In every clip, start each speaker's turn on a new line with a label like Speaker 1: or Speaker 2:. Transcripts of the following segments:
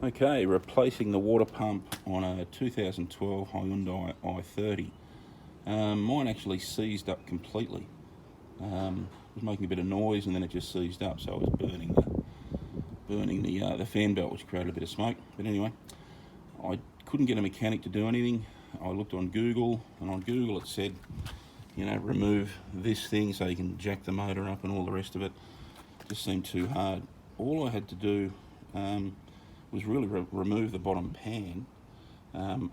Speaker 1: Okay, replacing the water pump on a 2012 Hyundai i30. Mine actually seized up completely. It was making a bit of noise and then it just seized up, so it was burning the fan belt, which created a bit of smoke. But anyway, I couldn't get a mechanic to do anything. I looked on Google, and on Google it said, remove this thing so you can jack the motor up and all the rest of it. It just seemed too hard. All I had to do was really remove the bottom pan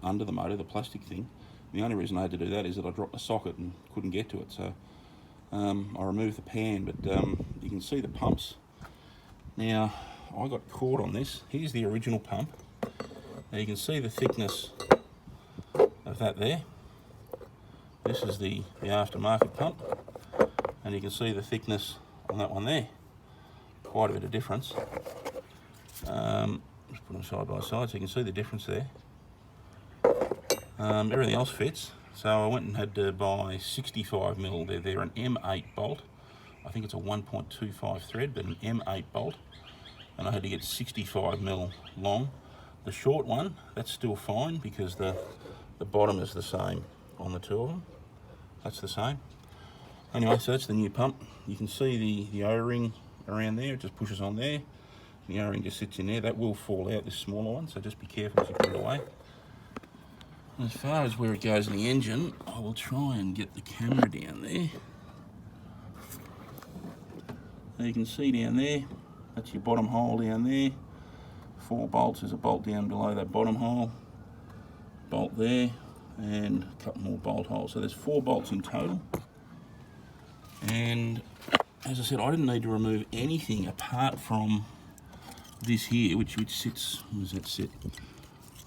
Speaker 1: under the motor, the plastic thing. The only reason I had to do that is that I dropped the socket and couldn't get to it, so I removed the pan, but you can see the pumps. Now, I got caught on this. Here's the original pump. Now you can see the thickness of that there. This is the aftermarket pump, and you can see the thickness on that one there. Quite a bit of difference. Just put them side by side so you can see the difference there. Everything else fits, so I went and had to buy 65mm. They're an M8 bolt. I think it's a 1.25 thread, but an M8 bolt, and I had to get 65mm long. The short one, that's still fine because the bottom is the same on the two of them. That's the same. Anyway, so that's the new pump. You can see the O-ring around there. It just pushes on there. The O-ring just sits in there. That will fall out, this smaller one, so just be careful as you put it away. As far as where it goes in the engine, I will try and get the camera down there. So you can see down there, that's your bottom hole down there. 4 bolts, there's a bolt down below that bottom hole. Bolt there, and a couple more bolt holes. So there's 4 bolts in total. And as I said, I didn't need to remove anything apart from this here, which sits, where does that sit?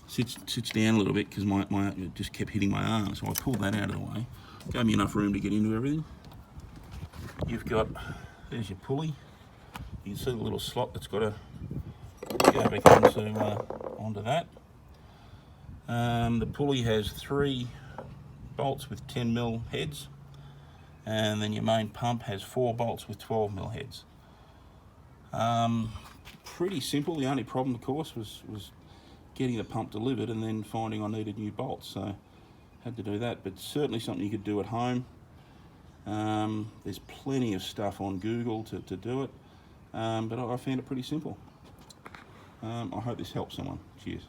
Speaker 1: Sits down a little bit because it just kept hitting my arm, so I pulled that out of the way. Gave me enough room to get into everything. You've got, there's your pulley. You can see the little slot that's got to go back onto that. The pulley has 3 bolts with 10mm heads, and then your main pump has 4 bolts with 12mm heads. Pretty simple. The only problem, of course, was getting the pump delivered and then finding I needed new bolts, so had to do that. But certainly something you could do at home. There's plenty of stuff on Google to do it, but I found it pretty simple. I hope this helps someone. Cheers.